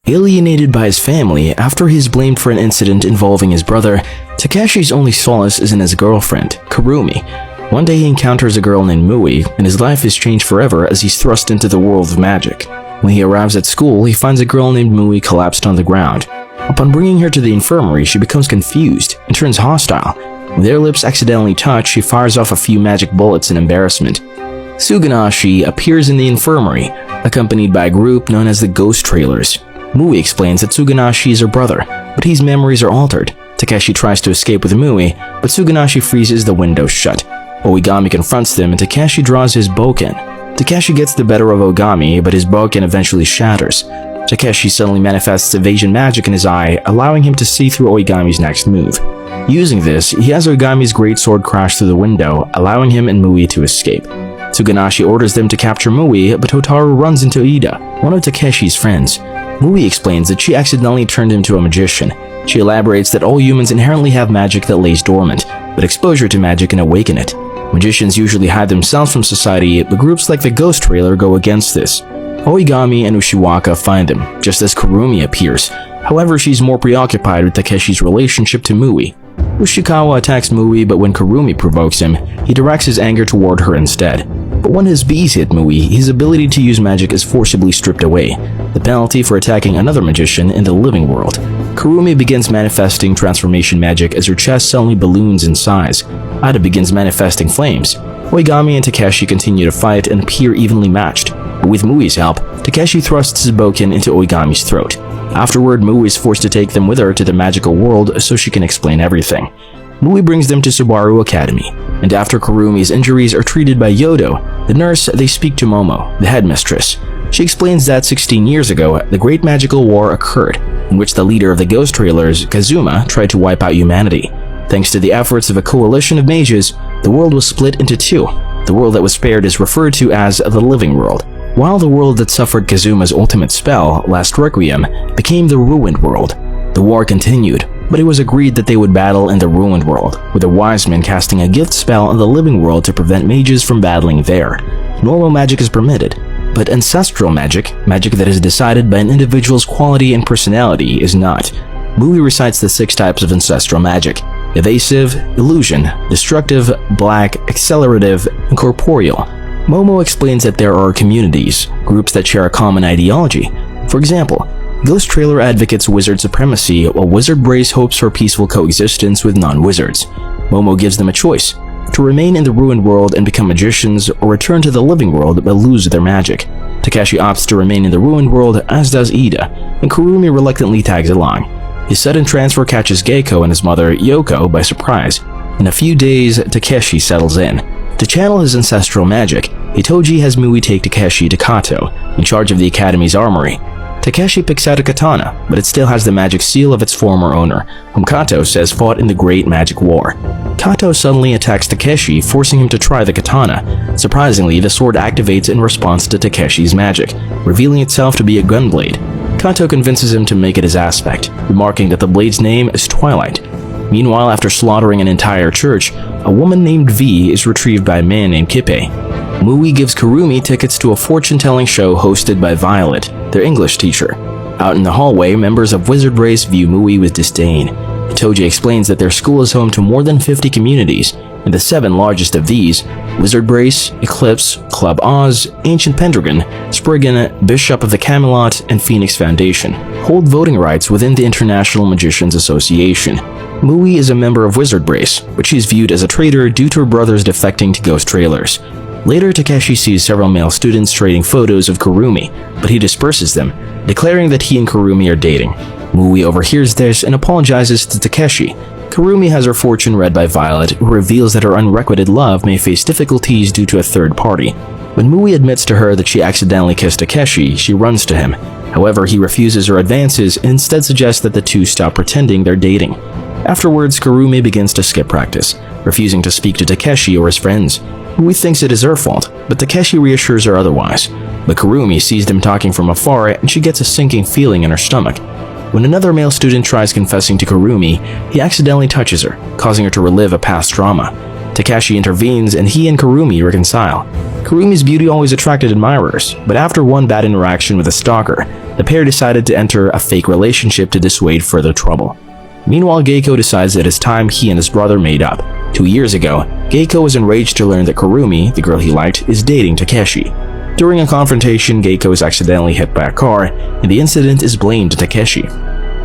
Alienated by his family after he is blamed for an incident involving his brother, Takeshi's only solace is in his girlfriend, Kurumi. One day he encounters a girl named Mui, and his life is changed forever as he's thrust into the world of magic. When he arrives at school, he finds a girl named Mui collapsed on the ground. Upon bringing her to the infirmary, she becomes confused and turns hostile. When their lips accidentally touch, she fires off a few magic bullets in embarrassment. Suganashi appears in the infirmary, accompanied by a group known as the Ghost Trailers. Mui explains that Suganashi is her brother, but his memories are altered. Takeshi tries to escape with Mui, but Suganashi freezes the window shut. Oigami confronts them and Takeshi draws his boken. Takeshi gets the better of Ogami, but his boken eventually shatters. Takeshi suddenly manifests evasion magic in his eye, allowing him to see through Oigami's next move. Using this, he has Oigami's great sword crash through the window, allowing him and Mui to escape. Suganashi orders them to capture Mui, but Hotaru runs into Ida, one of Takeshi's friends. Mui explains that she accidentally turned into a magician. She elaborates that all humans inherently have magic that lays dormant, but exposure to magic can awaken it. Magicians usually hide themselves from society, but groups like the Ghost Trailer go against this. Oigami and Ushiwaka find them, just as Kurumi appears. However, she's more preoccupied with Takeshi's relationship to Mui. Ushikawa attacks Mui, but when Kurumi provokes him, he directs his anger toward her instead. But when his bees hit Mui, his ability to use magic is forcibly stripped away, the penalty for attacking another magician in the living world. Kurumi begins manifesting transformation magic as her chest suddenly balloons in size. Ida begins manifesting flames. Oigami and Takeshi continue to fight and appear evenly matched. But with Mui's help, Takeshi thrusts his boken into Oigami's throat. Afterward, Mui is forced to take them with her to the magical world so she can explain everything. Mui brings them to Subaru Academy, and after Kurumi's injuries are treated by Yodo, the nurse, they speak to Momo, the headmistress. She explains that 16 years ago, the Great Magical War occurred, in which the leader of the Ghost Trailers, Kazuma, tried to wipe out humanity. Thanks to the efforts of a coalition of mages, the world was split into two. The world that was spared is referred to as the Living World, while the world that suffered Kazuma's ultimate spell, Last Requiem, became the Ruined World. The war continued, but it was agreed that they would battle in the Ruined World, with the wise men casting a gift spell in the Living World to prevent mages from battling there. Normal magic is permitted, but ancestral magic, magic that is decided by an individual's quality and personality, is not. Mui recites the 6 types of ancestral magic: evasive, illusion, destructive, black, accelerative, and corporeal. Momo explains that there are communities, groups that share a common ideology. For example, Ghost Trailer advocates wizard supremacy, while Wizard Brace hopes for peaceful coexistence with non-wizards. Momo gives them a choice: to remain in the Ruined World and become magicians, or return to the Living World but lose their magic. Takeshi opts to remain in the Ruined World, as does Ida, and Kurumi reluctantly tags along. His sudden transfer catches Geiko and his mother, Yoko, by surprise. In a few days, Takeshi settles in. To channel his ancestral magic, Hitoji has Mui take Takeshi to Kato, in charge of the Academy's armory. Takeshi picks out a katana, but it still has the magic seal of its former owner, whom Kato says fought in the Great Magic War. Kato suddenly attacks Takeshi, forcing him to try the katana. Surprisingly, the sword activates in response to Takeshi's magic, revealing itself to be a gunblade. Kato convinces him to make it his aspect, remarking that the blade's name is Twilight. Meanwhile, after slaughtering an entire church, a woman named V is retrieved by a man named Kippe. Mui gives Kurumi tickets to a fortune-telling show hosted by Violet, their English teacher. Out in the hallway, members of Wizard Brace view Mui with disdain. Hitoji explains that their school is home to more than 50 communities, and the 7 largest of these, Wizard Brace, Eclipse, Club Oz, Ancient Pendragon, Spriggan, Bishop of the Camelot, and Phoenix Foundation, hold voting rights within the International Magicians Association. Mui is a member of Wizard Brace, but she is viewed as a traitor due to her brothers defecting to Ghost Trailers. Later, Takeshi sees several male students trading photos of Kurumi, but he disperses them, declaring that he and Kurumi are dating. Mui overhears this and apologizes to Takeshi. Kurumi has her fortune read by Violet, who reveals that her unrequited love may face difficulties due to a third party. When Mui admits to her that she accidentally kissed Takeshi, she runs to him. However, he refuses her advances and instead suggests that the two stop pretending they're dating. Afterwards, Kurumi begins to skip practice, refusing to speak to Takeshi or his friends. Mui thinks it is her fault, but Takeshi reassures her otherwise. But Kurumi sees them talking from afar and she gets a sinking feeling in her stomach. When another male student tries confessing to Kurumi, he accidentally touches her, causing her to relive a past trauma. Takeshi intervenes and he and Kurumi reconcile. Kurumi's beauty always attracted admirers, but after one bad interaction with a stalker, the pair decided to enter a fake relationship to dissuade further trouble. Meanwhile, Geiko decides that it's time he and his brother made up. 2 years ago, Geiko was enraged to learn that Kurumi, the girl he liked, is dating Takeshi. During a confrontation, Geiko is accidentally hit by a car, and the incident is blamed to Takeshi.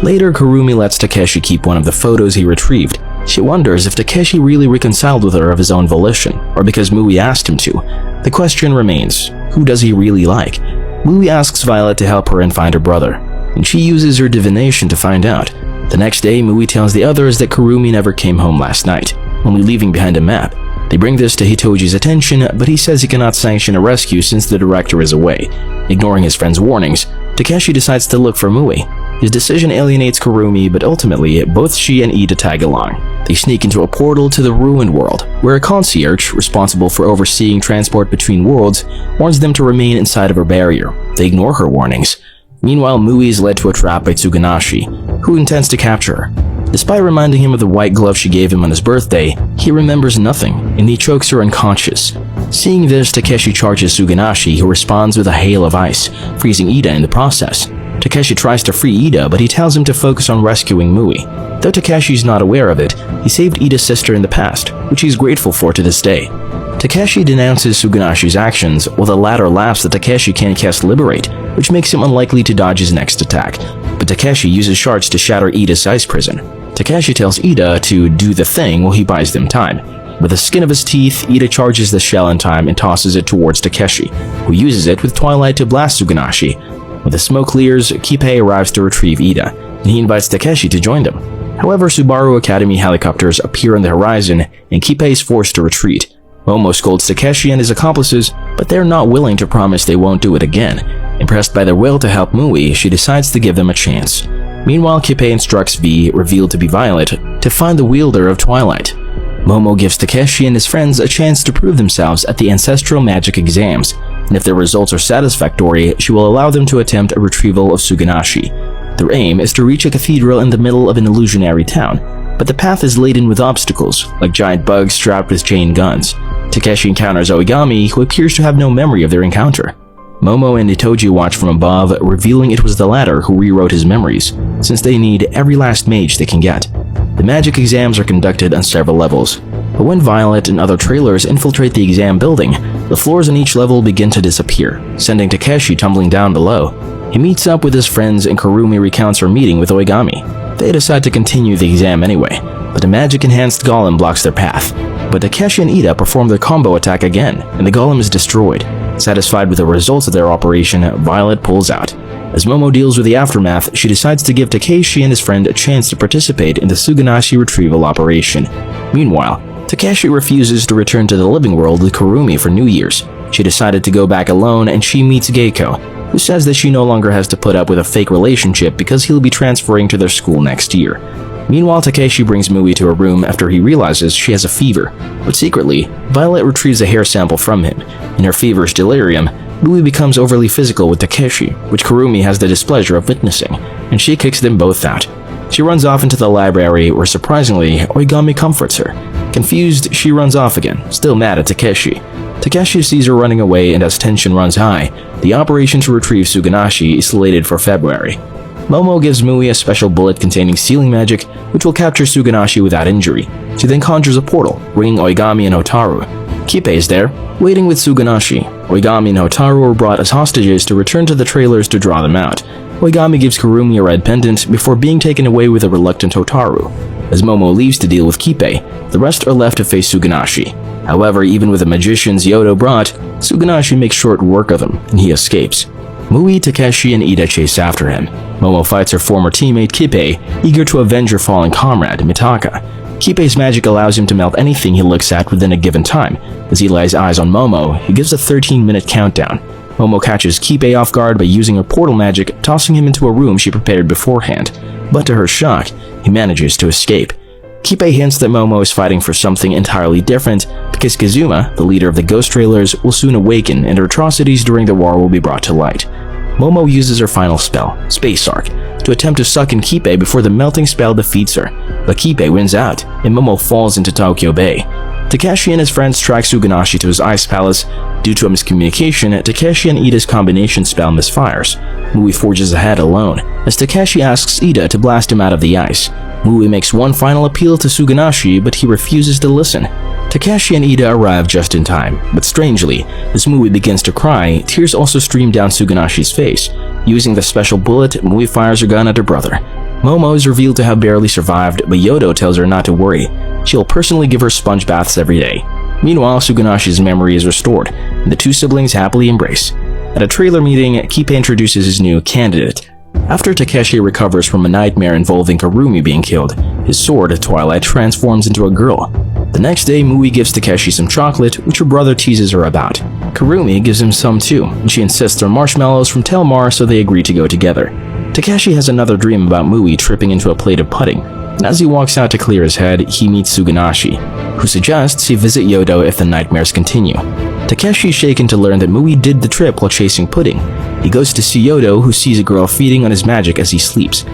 Later, Kurumi lets Takeshi keep one of the photos he retrieved. She wonders if Takeshi really reconciled with her of his own volition, or because Mui asked him to. The question remains, who does he really like? Mui asks Violet to help her and find her brother, and she uses her divination to find out. The next day, Mui tells the others that Kurumi never came home last night, only leaving behind a map. They bring this to Hitoji's attention, but he says he cannot sanction a rescue since the director is away. Ignoring his friend's warnings, Takeshi decides to look for Mui. His decision alienates Kurumi, but ultimately, both she and Ida tag along. They sneak into a portal to the ruined world, where a concierge, responsible for overseeing transport between worlds, warns them to remain inside of her barrier. They ignore her warnings. Meanwhile, Mui is led to a trap by Tsugunashi, who intends to capture her. Despite reminding him of the white glove she gave him on his birthday, he remembers nothing, and he chokes her unconscious. Seeing this, Takeshi charges Tsugunashi, who responds with a hail of ice, freezing Ida in the process. Takeshi tries to free Ida, but he tells him to focus on rescuing Mui. Though Takeshi is not aware of it, he saved Ida's sister in the past, which he is grateful for to this day. Takeshi denounces Tsugunashi's actions, while the latter laughs that Takeshi can't cast Liberate, which makes him unlikely to dodge his next attack. But Takeshi uses shards to shatter Ida's ice prison. Takeshi tells Ida to do the thing while he buys them time. With the skin of his teeth, Ida charges the shell in time and tosses it towards Takeshi, who uses it with Twilight to blast Tsugunashi. When the smoke clears, Kippei arrives to retrieve Ida, and he invites Takeshi to join them. However, Subaru Academy helicopters appear on the horizon, and Kippei is forced to retreat. Momo scolds Takeshi and his accomplices, but they're not willing to promise they won't do it again. Impressed by their will to help Mui, she decides to give them a chance. Meanwhile, Kippei instructs V, revealed to be Violet, to find the wielder of Twilight. Momo gives Takeshi and his friends a chance to prove themselves at the ancestral magic exams, and if their results are satisfactory, she will allow them to attempt a retrieval of Tsugunashi. Their aim is to reach a cathedral in the middle of an illusionary town, but the path is laden with obstacles, like giant bugs strapped with chain guns. Takeshi encounters Oigami, who appears to have no memory of their encounter. Momo and Itoji watch from above, revealing it was the latter who rewrote his memories, since they need every last mage they can get. The magic exams are conducted on several levels, but when Violet and other trailers infiltrate the exam building, the floors on each level begin to disappear, sending Takeshi tumbling down below. He meets up with his friends and Kurumi recounts her meeting with Oigami. They decide to continue the exam anyway, but the magic-enhanced golem blocks their path. But Takeshi and Ida perform their combo attack again, and the golem is destroyed. Satisfied with the results of their operation, Violet pulls out. As Momo deals with the aftermath, she decides to give Takeshi and his friend a chance to participate in the Tsugunashi retrieval operation. Meanwhile, Takeshi refuses to return to the living world with Kurumi for New Year's. She decided to go back alone, and she meets Geiko, who says that she no longer has to put up with a fake relationship because he'll be transferring to their school next year. Meanwhile, Takeshi brings Mui to her room after he realizes she has a fever, but secretly, Violet retrieves a hair sample from him. In her feverish delirium, Mui becomes overly physical with Takeshi, which Kurumi has the displeasure of witnessing, and she kicks them both out. She runs off into the library where, surprisingly, Oigami comforts her. Confused, she runs off again, still mad at Takeshi. Takeshi sees her running away, and as tension runs high, the operation to retrieve Tsugunashi is slated for February. Momo gives Mui a special bullet containing sealing magic, which will capture Tsugunashi without injury. She then conjures a portal, bringing Oigami and Hotaru. Kippei is there, waiting with Tsugunashi. Oigami and Hotaru were brought as hostages to return to the trailers to draw them out. Oigami gives Kurumi a red pendant before being taken away with a reluctant Hotaru. As Momo leaves to deal with Kippei, the rest are left to face Tsugunashi. However, even with the magicians Yodo brought, Tsugunashi makes short work of him, and he escapes. Mui, Takeshi, and Ida chase after him. Momo fights her former teammate Kippei, eager to avenge her fallen comrade, Mitaka. Kippei's magic allows him to melt anything he looks at within a given time. As he lays eyes on Momo, he gives a 13-minute countdown. Momo catches Kippei off guard by using her portal magic, tossing him into a room she prepared beforehand. But to her shock, he manages to escape. Kippei hints that Momo is fighting for something entirely different because Kazuma, the leader of the Ghost Trailers, will soon awaken and her atrocities during the war will be brought to light. Momo uses her final spell, Space Arc, to attempt to suck in Kippei before the melting spell defeats her, but Kippei wins out, and Momo falls into Tokyo Bay. Takeshi and his friends track Suganashi to his ice palace. Due to a miscommunication, Takeshi and Ida's combination spell misfires. Mui forges ahead alone, as Takeshi asks Ida to blast him out of the ice. Mui makes one final appeal to Suganashi, but he refuses to listen. Takeshi and Ida arrive just in time, but strangely, as Mui begins to cry, tears also stream down Suganashi's face. Using the special bullet, Mui fires her gun at her brother. Momo is revealed to have barely survived, but Yodo tells her not to worry. She'll personally give her sponge baths every day. Meanwhile, Suganashi's memory is restored, and the two siblings happily embrace. At a trailer meeting, Kippe introduces his new candidate. After Takeshi recovers from a nightmare involving Karumi being killed, his sword, Twilight, transforms into a girl. The next day, Mui gives Takeshi some chocolate, which her brother teases her about. Karumi gives him some too, and she insists on marshmallows from Telmar, so they agree to go together. Takeshi has another dream about Mui tripping into a plate of pudding, and as he walks out to clear his head, he meets Suganashi, who suggests he visit Yodo if the nightmares continue. Takeshi is shaken to learn that Mui did the trip while chasing pudding. He goes to see Yodo, who sees a girl feeding on his magic as he sleeps.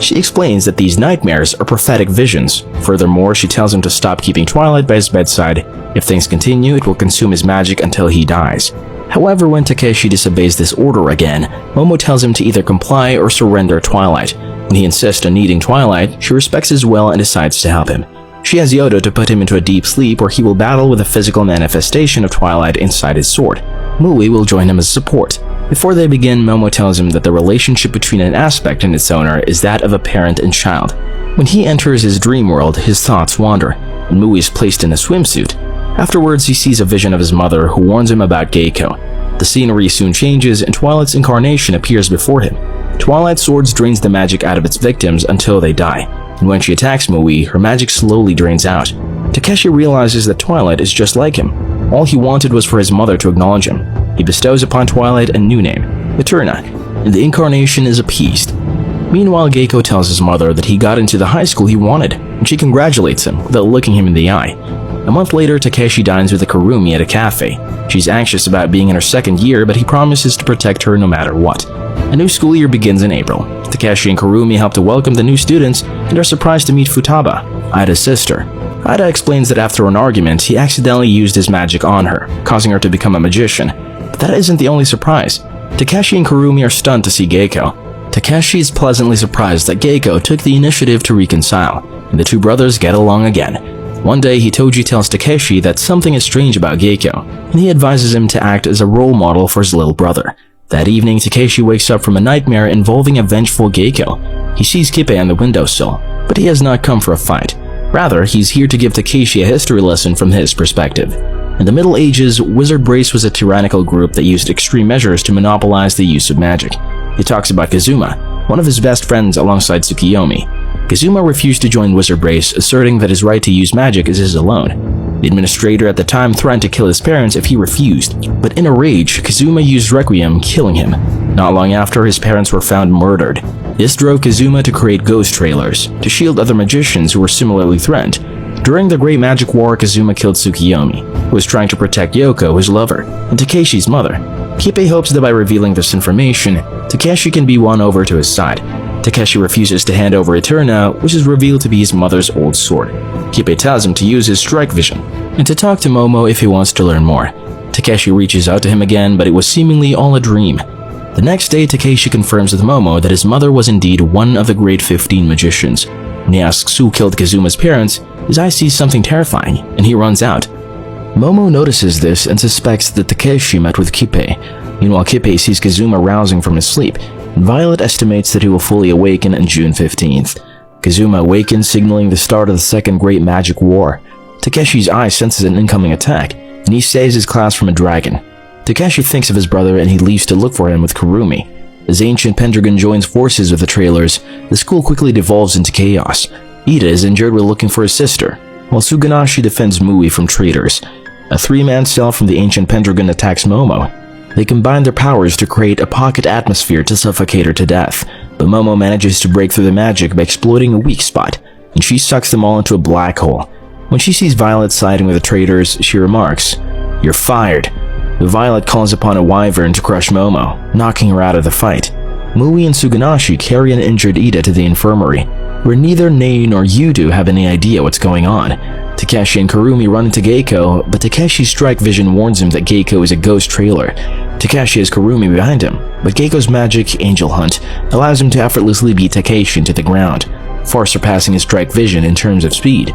She explains that these nightmares are prophetic visions. Furthermore, she tells him to stop keeping Twilight by his bedside. If things continue, it will consume his magic until he dies. However, when Takeshi disobeys this order again, Momo tells him to either comply or surrender Twilight. When he insists on needing Twilight, she respects his will and decides to help him. She has Yodo to put him into a deep sleep where he will battle with a physical manifestation of Twilight inside his sword. Mui will join him as support. Before they begin, Momo tells him that the relationship between an aspect and its owner is that of a parent and child. When he enters his dream world, his thoughts wander, and Mui is placed in a swimsuit. Afterwards, he sees a vision of his mother who warns him about Geiko. The scenery soon changes and Twilight's incarnation appears before him. Twilight's swords drains the magic out of its victims until they die, and when she attacks Mui, her magic slowly drains out. Takeshi realizes that Twilight is just like him. All he wanted was for his mother to acknowledge him. He bestows upon Twilight a new name, Eterna, and the incarnation is appeased. Meanwhile, Geiko tells his mother that he got into the high school he wanted, and she congratulates him without looking him in the eye. A month later, Takeshi dines with a Karumi at a cafe. She's anxious about being in her second year, but he promises to protect her no matter what. A new school year begins in April. Takeshi and Karumi help to welcome the new students and are surprised to meet Futaba, Ida's sister. Ida explains that after an argument, he accidentally used his magic on her, causing her to become a magician. But that isn't the only surprise. Takeshi and Karumi are stunned to see Geiko. Takeshi is pleasantly surprised that Geiko took the initiative to reconcile, and the two brothers get along again. One day, Hitoji tells Takeshi that something is strange about Geiko, and he advises him to act as a role model for his little brother. That evening, Takeshi wakes up from a nightmare involving a vengeful Geiko. He sees Kippe on the windowsill, but he has not come for a fight. Rather, he's here to give Takeshi a history lesson from his perspective. In the Middle Ages, Wizard Brace was a tyrannical group that used extreme measures to monopolize the use of magic. He talks about Kazuma, one of his best friends alongside Tsukiyomi. Kazuma refused to join Wizard Brace, asserting that his right to use magic is his alone. The administrator at the time threatened to kill his parents if he refused, but in a rage, Kazuma used Requiem, killing him. Not long after, his parents were found murdered. This drove Kazuma to create ghost trailers, to shield other magicians who were similarly threatened. During the Great Magic War, Kazuma killed Tsukiyomi, who was trying to protect Yoko, his lover, and Takeshi's mother. Kippe hopes that by revealing this information, Takeshi can be won over to his side. Takeshi refuses to hand over Eterna, which is revealed to be his mother's old sword. Kippe tells him to use his strike vision, and to talk to Momo if he wants to learn more. Takeshi reaches out to him again, but it was seemingly all a dream. The next day, Takeshi confirms with Momo that his mother was indeed one of the Great 15 magicians. When he asks who killed Kazuma's parents, his eye sees something terrifying, and he runs out. Momo notices this and suspects that Takeshi met with Kippe. Meanwhile, Kippe sees Kazuma rousing from his sleep, and Violet estimates that he will fully awaken on June 15th. Kazuma awakens, signaling the start of the Second Great Magic War. Takeshi's eye senses an incoming attack, and he saves his class from a dragon. Takeshi thinks of his brother and he leaves to look for him with Karumi. As Ancient Pendragon joins forces with the Trailers, the school quickly devolves into chaos. Ida is injured while looking for his sister, while Suganashi defends Mui from traitors. A three-man cell from the Ancient Pendragon attacks Momo. They combine their powers to create a pocket atmosphere to suffocate her to death, but Momo manages to break through the magic by exploiting a weak spot, and she sucks them all into a black hole. When she sees Violet siding with the traitors, she remarks, "You're fired." Violet calls upon a wyvern to crush Momo, knocking her out of the fight. Mui and Suganashi carry an injured Ida to the infirmary, where neither Nei nor Yudu have any idea what's going on. Takeshi and Kurumi run into Geiko, but Takeshi's strike vision warns him that Geiko is a ghost trailer. Takeshi has Kurumi behind him, but Geiko's magic, Angel Hunt, allows him to effortlessly beat Takeshi into the ground, far surpassing his strike vision in terms of speed.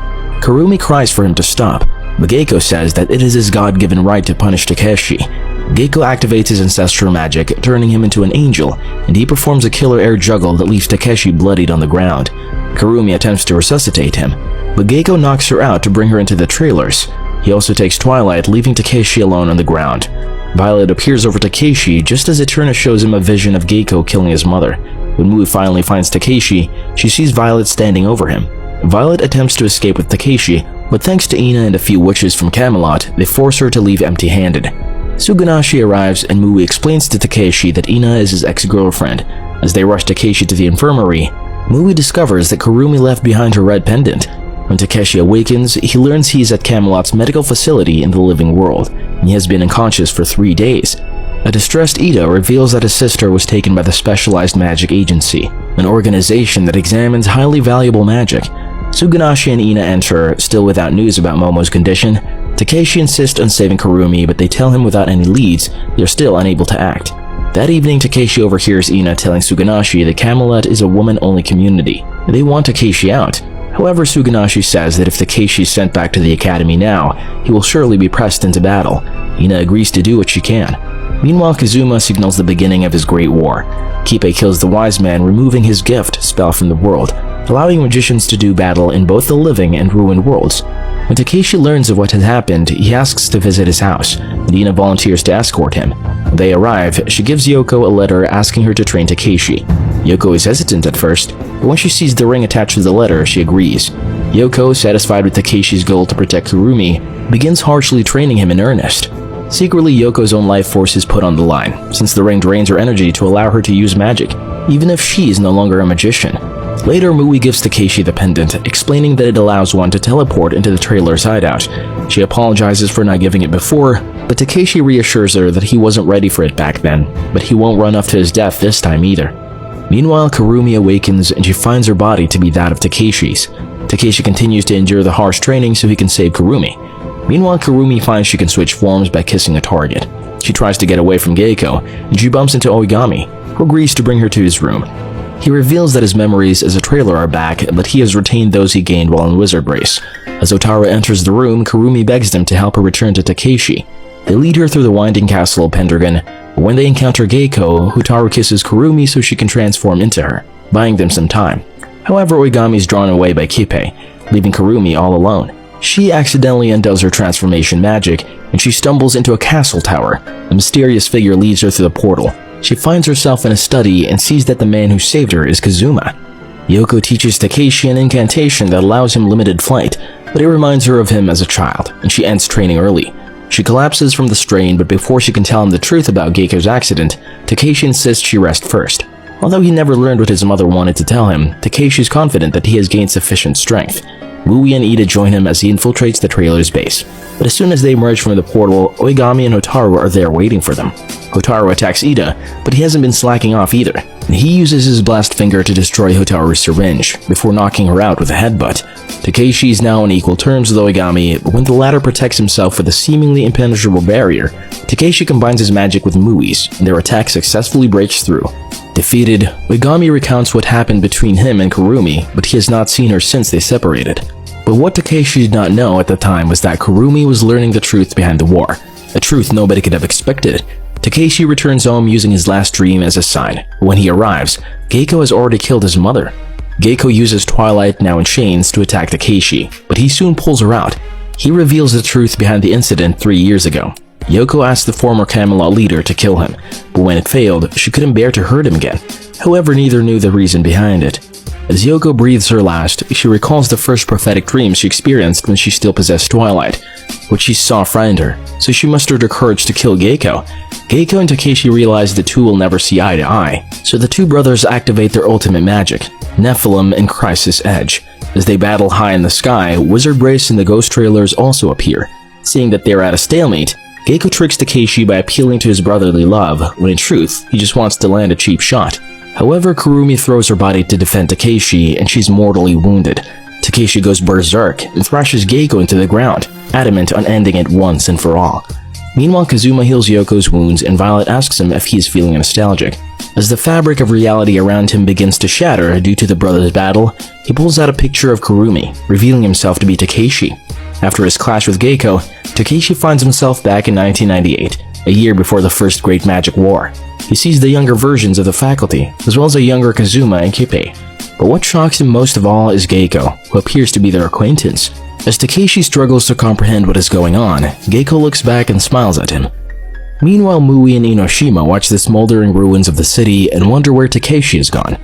Kurumi cries for him to stop, but Geiko says that it is his God-given right to punish Takeshi. Geiko activates his ancestral magic, turning him into an angel, and he performs a killer air juggle that leaves Takeshi bloodied on the ground. Kurumi attempts to resuscitate him, but Geiko knocks her out to bring her into the trailers. He also takes Twilight, leaving Takeshi alone on the ground. Violet appears over Takeshi just as Eterna shows him a vision of Geiko killing his mother. When Mui finally finds Takeshi, she sees Violet standing over him. Violet attempts to escape with Takeshi, but thanks to Ina and a few witches from Camelot, they force her to leave empty-handed. Suganashi arrives and Mui explains to Takeshi that Ina is his ex-girlfriend. As they rush Takeshi to the infirmary, Mui discovers that Kurumi left behind her red pendant. When Takeshi awakens, he learns he is at Camelot's medical facility in the living world, and he has been unconscious for 3 days. A distressed Ida reveals that his sister was taken by the Specialized Magic Agency, an organization that examines highly valuable magic. Suganashi and Ina enter, still without news about Momo's condition. Takeshi insists on saving Kurumi, but they tell him without any leads, they are still unable to act. That evening, Takeshi overhears Ina telling Suganashi that Camelot is a woman-only community. They want Takeshi out. However, Suganashi says that if Takeshi is sent back to the academy now, he will surely be pressed into battle. Ina agrees to do what she can. Meanwhile, Kazuma signals the beginning of his Great War. Kippe kills the wise man, removing his gift, Spell from the World, allowing magicians to do battle in both the living and ruined worlds. When Takeshi learns of what has happened, he asks to visit his house, and Ina volunteers to escort him. When they arrive, she gives Yoko a letter asking her to train Takeshi. Yoko is hesitant at first, but when she sees the ring attached to the letter, she agrees. Yoko, satisfied with Takeshi's goal to protect Kurumi, begins harshly training him in earnest. Secretly, Yoko's own life force is put on the line, since the ring drains her energy to allow her to use magic, even if she is no longer a magician. Later, Mui gives Takeshi the pendant, explaining that it allows one to teleport into the trailer's hideout. She apologizes for not giving it before, but Takeshi reassures her that he wasn't ready for it back then, but he won't run off to his death this time either. Meanwhile, Kurumi awakens and she finds her body to be that of Takeshi's. Takeshi continues to endure the harsh training so he can save Kurumi. Meanwhile, Kurumi finds she can switch forms by kissing a target. She tries to get away from Geiko, and she bumps into Oigami, who agrees to bring her to his room. He reveals that his memories as a trailer are back, but he has retained those he gained while in Wizard Race. As Otaru enters the room, Kurumi begs them to help her return to Takeshi. They lead her through the winding castle of Pendragon, but when they encounter Geiko, Hotaru kisses Kurumi so she can transform into her, buying them some time. However, Oigami is drawn away by Kippe, leaving Kurumi all alone. She accidentally undoes her transformation magic, and she stumbles into a castle tower. A mysterious figure leads her through the portal. She finds herself in a study and sees that the man who saved her is Kazuma. Yoko teaches Takeshi an incantation that allows him limited flight, but it reminds her of him as a child, and she ends training early. She collapses from the strain, but before she can tell him the truth about Geiko's accident, Takeshi insists she rest first. Although he never learned what his mother wanted to tell him, Takeshi is confident that he has gained sufficient strength. Mui and Ida join him as he infiltrates the trailer's base, but as soon as they emerge from the portal, Oigami and Hotaru are there waiting for them. Hotaru attacks Ida, but he hasn't been slacking off either, and he uses his blast finger to destroy Hotaru's syringe, before knocking her out with a headbutt. Takeshi is now on equal terms with Oigami, but when the latter protects himself with a seemingly impenetrable barrier, Takeshi combines his magic with Mui's, and their attack successfully breaks through. Defeated, Oigami recounts what happened between him and Kurumi, but he has not seen her since they separated. But what Takeshi did not know at the time was that Kurumi was learning the truth behind the war, a truth nobody could have expected. Takeshi returns home using his last dream as a sign. When he arrives, Geiko has already killed his mother. Geiko uses Twilight, now in chains, to attack Takeshi, but he soon pulls her out. He reveals the truth behind the incident 3 years ago. Yoko asked the former Camelot leader to kill him, but when it failed, she couldn't bear to hurt him again. However, neither knew the reason behind it. As Yoko breathes her last, she recalls the first prophetic dreams she experienced when she still possessed Twilight. What she saw frightened her, so she mustered her courage to kill Geiko. Geiko and Takeshi realize the two will never see eye to eye, so the two brothers activate their ultimate magic, Nephilim and Crisis Edge. As they battle high in the sky, Wizard Brace and the Ghost Trailers also appear. Seeing that they are at a stalemate, Geiko tricks Takeshi by appealing to his brotherly love, when in truth, he just wants to land a cheap shot. However, Kurumi throws her body to defend Takeshi, and she's mortally wounded. Takeshi goes berserk and thrashes Geiko into the ground, adamant on ending it once and for all. Meanwhile, Kazuma heals Yoko's wounds and Violet asks him if he is feeling nostalgic. As the fabric of reality around him begins to shatter due to the brothers' battle, he pulls out a picture of Kurumi, revealing himself to be Takeshi. After his clash with Geiko, Takeshi finds himself back in 1998, a year before the first Great Magic War. He sees the younger versions of the faculty, as well as a younger Kazuma and Kippei. But what shocks him most of all is Geiko, who appears to be their acquaintance. As Takeshi struggles to comprehend what is going on, Geiko looks back and smiles at him. Meanwhile, Mui and Inoshima watch the smoldering ruins of the city and wonder where Takeshi has gone.